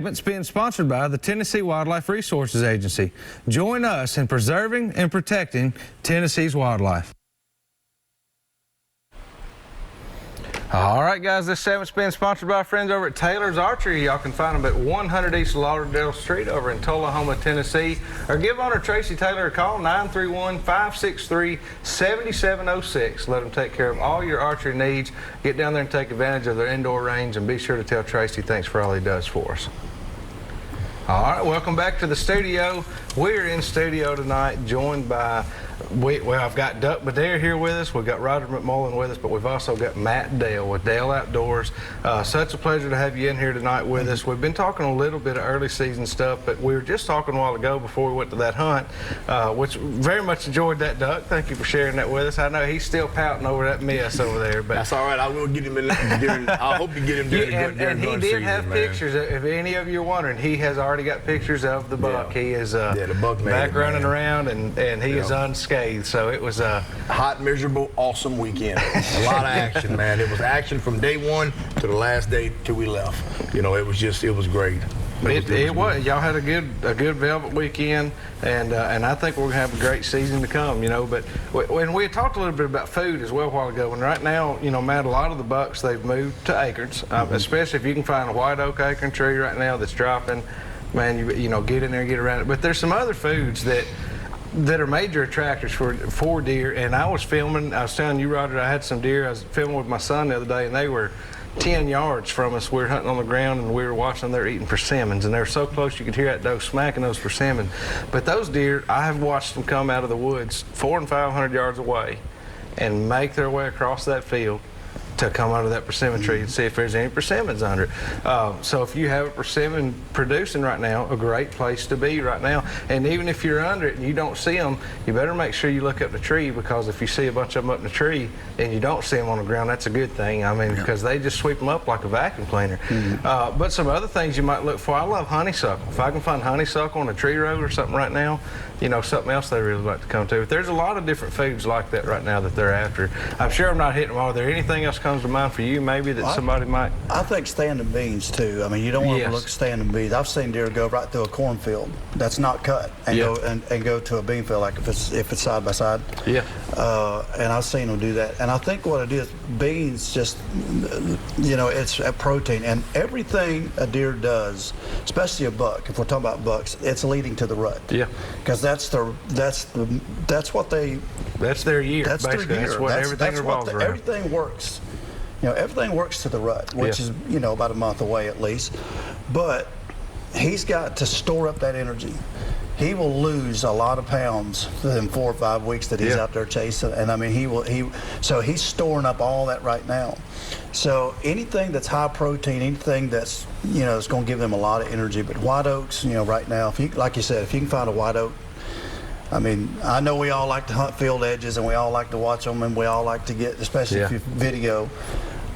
segment's being sponsored by the Tennessee Wildlife Resources Agency. Join us in preserving and protecting Tennessee's wildlife. All right, guys, this segment's being sponsored by our friends over at Taylor's Archery. Y'all can find them at 100 East Lauderdale Street over in Tullahoma, Tennessee. Or give owner Tracy Taylor a call, 931-563-7706. Let them take care of all your archery needs. Get down there and take advantage of their indoor range, and be sure to tell Tracy thanks for all he does for us. All right, welcome back to the studio. We're in studio tonight, joined by, I've got Duk Madere here with us. We've got Roger McMullen with us, but we've also got Matt Dale with Dale Outdoors. Such a pleasure to have you in here tonight with us. We've been talking a little bit of early season stuff, but we were just talking a while ago before we went to that hunt, which very much enjoyed that, Duk. Thank you for sharing that with us. I know he's still pouting over that miss over there, but that's all right. I will get him in. I hope you get him during and he did season, have pictures. If any of you are wondering, he has already got pictures of the buck. Yeah. He is the buck back running around, and he is unscathed. So it was a hot, miserable, awesome weekend. A lot of action, man. It was action from day one to the last day till we left. You know, it was great. It was. Y'all had a good velvet weekend, and I think we're gonna have a great season to come. You know, but when we talked a little bit about food as well a while ago, and right now, you know, Matt, a lot of the bucks they've moved to acorns, especially if you can find a white oak acorn tree right now that's dropping. Man, you know, get in there, get around it. But there's some other foods that are major attractors for deer. And I was telling you, Roger, I had some deer. I was filming with my son the other day, and they were 10 yards from us. We were hunting on the ground, and we were watching them. They were eating persimmons, and they were so close you could hear that doe smacking those persimmons. But those deer, I have watched them come out of the woods 400 and 500 yards away and make their way across that field to come under that persimmon tree and see if there's any persimmons under it. So if you have a persimmon producing right now, a great place to be right now. And even if you're under it and you don't see them, you better make sure you look up the tree, because if you see a bunch of them up in the tree and you don't see them on the ground, that's a good thing. I mean, because they just sweep them up like a vacuum cleaner. But some other things you might look for, I love honeysuckle. If I can find honeysuckle on a tree road or something right now, you know, something else they really like to come to. But there's a lot of different foods like that right now that they're after. I'm sure I'm not hitting them all. Are there anything else comes to mind for you maybe that somebody might? I think standing beans too. I mean, you don't want to look standing beans. I've seen deer go right through a cornfield that's not cut and go to a bean field, like if it's side by side. Yeah. And I've seen them do that. And I think what it is, beans just, you know, it's a protein, and everything a deer does, especially a buck, if we're talking about bucks, it's leading to the rut. Yeah. Because that's their year. That's basically. That's what everything revolves around. Everything works. You know, everything works to the rut, which is, you know, about a month away at least. But he's got to store up that energy. He will lose a lot of pounds within 4 or 5 weeks that he's out there chasing. And I mean, so he's storing up all that right now. So anything that's high protein, anything that's, you know, it's going to give them a lot of energy. But white oaks, you know, right now, if you, like you said, if you can find a white oak, I mean, I know we all like to hunt field edges, and we all like to watch them, and we all like to get, especially if you video,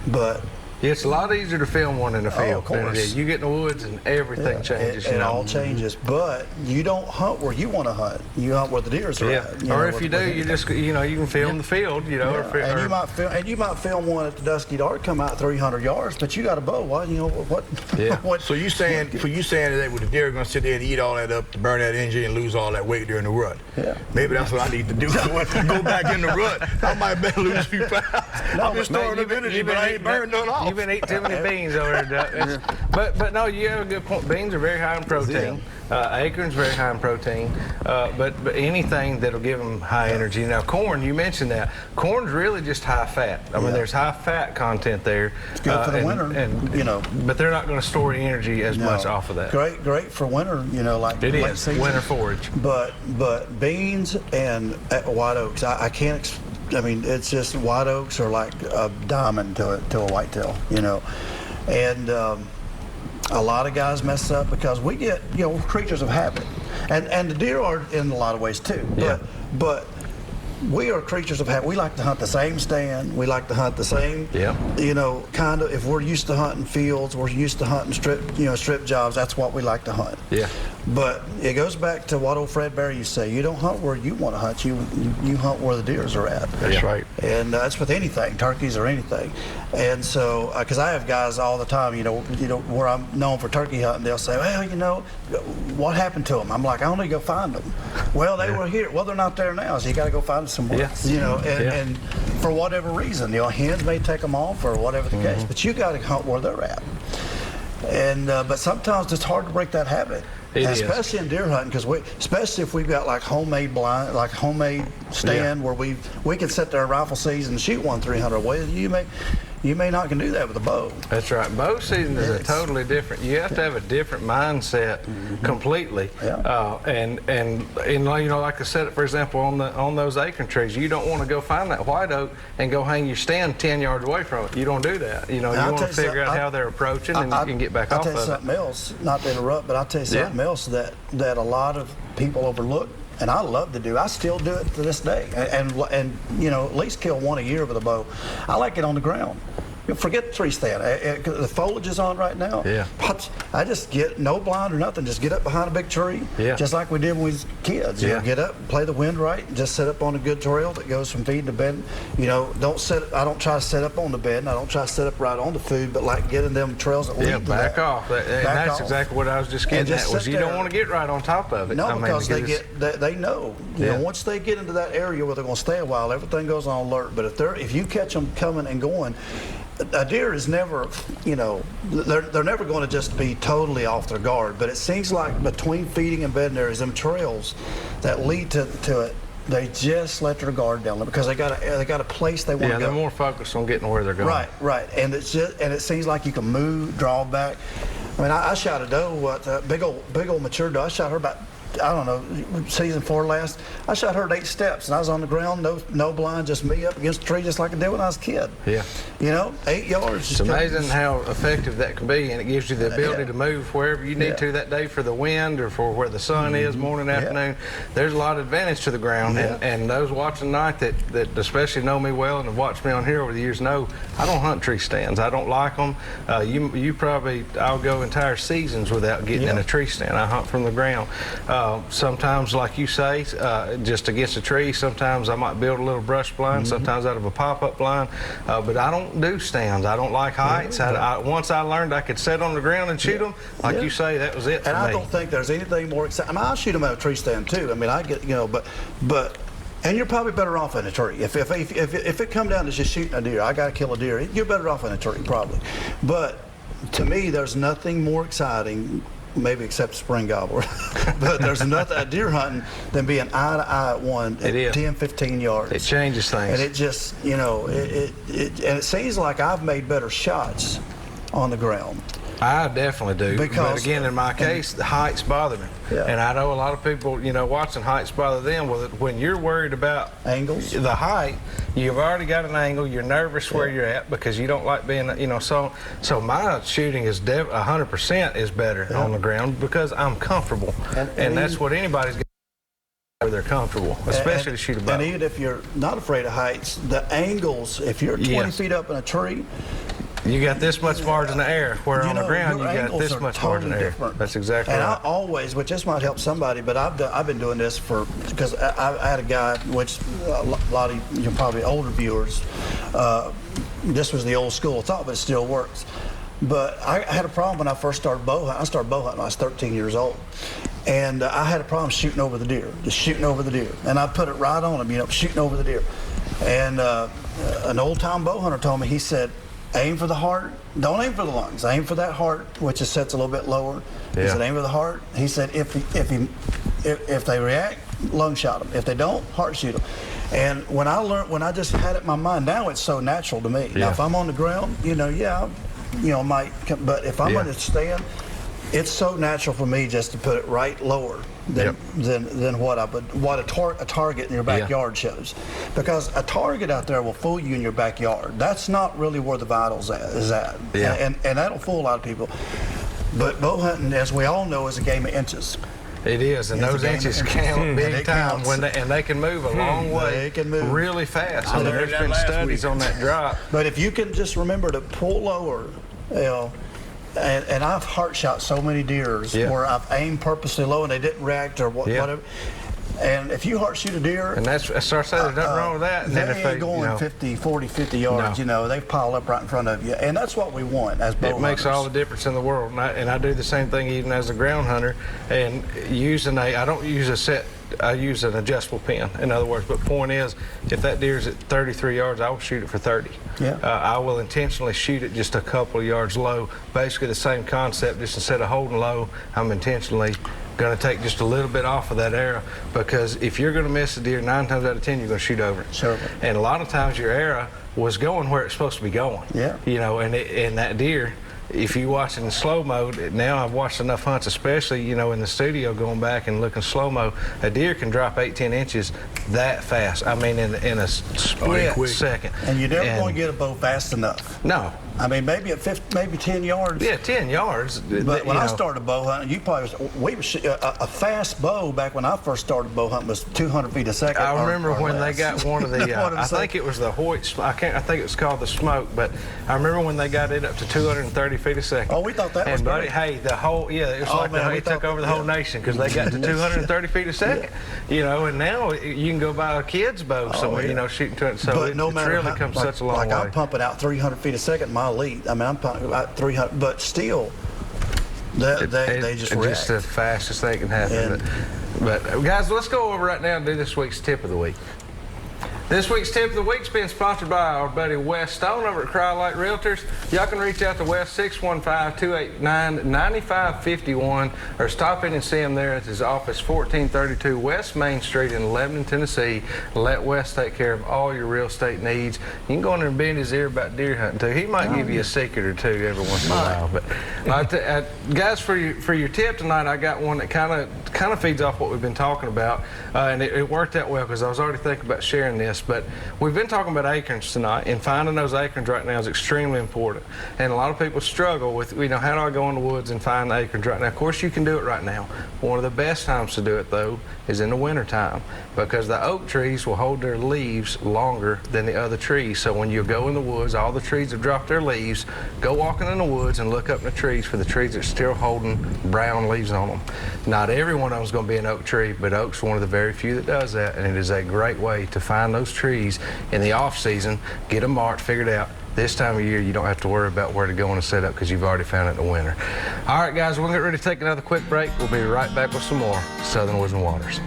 but it's a lot easier to film one in the field than it is. You get in the woods and everything changes. It all changes, but you don't hunt where you want to hunt. You hunt where the deers are at. Or if you do, you just, you know, you can film the field, you know. And you might film one at the dusky dark, come out 300 yards, but you got a bow. Well, you know what? What? So you saying that with the deer are going to sit there and eat all that up to burn that energy and lose all that weight during the rut? Yeah. Maybe that's what I need to do. Go back in the rut. I might better lose a few pounds. I'm just storing up energy, but I ain't burning none off. You've been eating too many beans over there, but no, you have a good point. Beans are very high in protein. Acorns very high in protein, but anything that'll give them high energy. Now, corn, you mentioned that. Corn's really just high fat. I mean, there's high fat content there. It's good for the winter, and you know. But they're not going to store energy as much off of that. Great for winter, you know, like it is winter forage. But beans and white oaks, I can't. I mean, it's just white oaks are like a diamond to a whitetail, you know, and a lot of guys mess up because we get, you know, creatures of habit, and the deer are in a lot of ways too. But we are creatures of habit. We like to hunt the same stand. We like to hunt the same, you know, kind of. If we're used to hunting fields, we're used to hunting strip jobs. That's what we like to hunt. Yeah. But it goes back to what old Fred Berry used to say: you don't hunt where you want to hunt. You hunt where the deers are at. That's right. And that's with anything, turkeys or anything. And so, because I have guys all the time, where I'm known for turkey hunting, they'll say, well, what happened to them? I'm like, I only go find them. Well, they were here. Well, they're not there now, so you got to go find them somewhere. And for whatever reason, hens may take them off or whatever the case, but you got to hunt where they're at. And but sometimes it's hard to break that habit. Especially in deer hunting, because especially if we've got like homemade blind, like homemade stand where we can sit there rifle season and shoot 300. Well, you may not can do that with a bow. That's right. Bow season is a totally different. You have to have a different mindset completely. And like I said, for example, on those acorn trees, you don't want to go find that white oak and go hang your stand 10 yards away from it. You don't do that. You want to figure out how they're approaching, and you can get back off of it. I'll tell you something else, not to interrupt, but I'll tell you something else that a lot of people overlook. And I love to do. I still do it to this day, and at least kill one a year with a bow. I like it on the ground. Forget the tree stand. The foliage is on right now. I just get no blind or nothing. Just get up behind a big tree, just like we did when we was kids. Get up, play the wind right, and just sit up on a good trail that goes from feed to bed. I don't try to set up on the bed, and I don't try to set up right on the food, but like getting them trails that lead to back off. That's exactly what I was just getting at. Was you don't want to get right on top of it. No, because they know. Once they get into that area where they're going to stay a while, everything goes on alert. But if you catch them coming and going, a deer is never, they're never going to just be totally off their guard. But it seems like between feeding and bedding, there's them trails that lead to it. They just let their guard down because they got a place they want to go. They're more focused on getting where they're going. Right. And it seems like you can move, draw back. I mean, I shot a doe, big old mature doe. I shot her about, I don't know, season 4 last. I shot her at 8 steps, and I was on the ground, no blind, just me up against a tree, just like I did when I was a kid. 8 yards. It's amazing how effective that can be, and it gives you the ability to move wherever you need to that day for the wind or for where the sun is, morning, afternoon. There's a lot of advantage to the ground, and those watching tonight that especially know me well and have watched me on here over the years know I don't hunt tree stands. I don't like them. I'll go entire seasons without getting in a tree stand. I hunt from the ground. Sometimes, like you say, just against a tree. Sometimes I might build a little brush blind, sometimes out of a pop-up blind, but I don't do stands. I don't like heights. Once I learned I could sit on the ground and shoot them, like you say, that was it for me. And I don't think there's anything more exciting. I mean, I'll shoot them at a tree stand too. I mean, I get, but and you're probably better off in a tree. If it come down to just shooting a deer, I got to kill a deer, you're better off in a tree probably. But to me, there's nothing more exciting, maybe except spring gobbler, but there's nothing deer hunting than being eye to eye at one at 10, 15 yards. It changes things. And it just, it seems like I've made better shots on the ground. I definitely do. But again, in my case, the heights bother me. And I know a lot of people, watching heights bother them. Well, when you're worried about angles, the height, you've already got an angle. You're nervous where you're at because you don't like being, So my shooting is 100% is better on the ground because I'm comfortable, and that's what anybody's got. Where they're comfortable, especially to shoot a bow. And even if you're not afraid of heights, the angles, if you're 20 feet up in a tree, you got this much margin of air, where on the ground you got this much margin of air. That's exactly right. And I always, which this might help somebody, but I've been doing this because I had a guy, which a lot of you probably older viewers, this was the old school thought, but it still works. But I had a problem when I first started bow hunting. I started bow hunting when I was 13 years old. And I had a problem shooting over the deer, just shooting over the deer. And I put it right on him, shooting over the deer. And an old-time bow hunter told me, he said, aim for the heart, don't aim for the lungs, aim for that heart, which sets a little bit lower. He said, aim for the heart. He said, if they react, lung shot them. If they don't, heart shoot them. And when I just had it in my mind, now it's so natural to me. Now, if I'm on the ground, might, but if I'm on the stand, it's so natural for me just to put it right lower than what a target in your backyard shows, because a target out there will fool you in your backyard. That's not really where the vitals is at, and that'll fool a lot of people. But bow hunting, as we all know, is a game of inches. It is, and those inches count big time and they can move a long way. They can move really fast. I mean, there's been studies on that drop. But if you can just remember to pull lower, and I've heart shot so many deers where I've aimed purposely low and they didn't react or whatever. And if you heart shoot a deer, and that's so I say there's nothing wrong with that. And they then if ain't going 50 yards. You know, they pile up right in front of you, and that's what we want as bow hunters. It makes all the difference in the world. And I do the same thing even as a ground hunter. And I don't use a set. I use an adjustable pin, in other words. But point is, if that deer's at 33 yards, I will shoot it for 30. I will intentionally shoot it just a couple of yards low. Basically the same concept, just instead of holding low, I'm intentionally going to take just a little bit off of that arrow, because if you're going to miss a deer 9 times out of 10, you're going to shoot over it. Sure. And a lot of times your arrow was going where it's supposed to be going. You know, and that deer, if you watch it in slow mode, now I've watched enough hunts, especially, you know, in the studio, going back and looking slow mo, a deer can drop 8-10 inches that fast. I mean, in a split second. And you're never going to get a bow fast enough. No. I mean, maybe at maybe 10 yards. Yeah, 10 yards. But when I started bow hunting, a fast bow back when I first started bow hunting was 200 feet a second. I remember when they got one of the, I think it was the Hoyt, I think it was called the Smoke, but I remember when they got it up to 230 feet a second. Oh, we thought that was buddy, great. hey, the whole, it was it took over the whole nation, because they got to 230 feet a second. You know, and now you can go buy a kid's bow somewhere, you know, shooting to it. So but no matter really come such a long way. I'm pumping out 300 feet a second, my elite. I mean, I'm pumping about 300, but still, they just react. Just the fastest thing can happen. But guys, let's go over right now and do this week's tip of the week. This week's tip of the week's been sponsored by our buddy Wes Stone over at Crowlight Realtors. Y'all can reach out to Wes 615-289-9551 or stop in and see him there at his office, 1432 West Main Street in Lebanon, Tennessee. Let Wes take care of all your real estate needs. You can go in there and bend his ear about deer hunting too. He might give you a secret or two every once in a while. But guys, for your tip tonight, I got one that kind of feeds off what we've been talking about, and it worked out well because I was already thinking about sharing this. But we've been talking about acorns tonight, and finding those acorns right now is extremely important. And a lot of people struggle with, you know, how do I go in the woods and find acorns right now? Of course, you can do it right now. One of the best times to do it, though, is in the wintertime, because the oak trees will hold their leaves longer than the other trees. So when you go in the woods, all the trees have dropped their leaves. Go walking in the woods and look up in the trees for the trees that are still holding brown leaves on them. Not every one of them is going to be an oak tree, but oak's one of the very few that does that, and it is a great way to find those trees in the off season, get them marked, figured out. This time of year, you don't have to worry about where to go in a setup because you've already found it in the winter. All right, guys, we're going to get ready to take another quick break. We'll be right back with some more Southern Woods and Waters.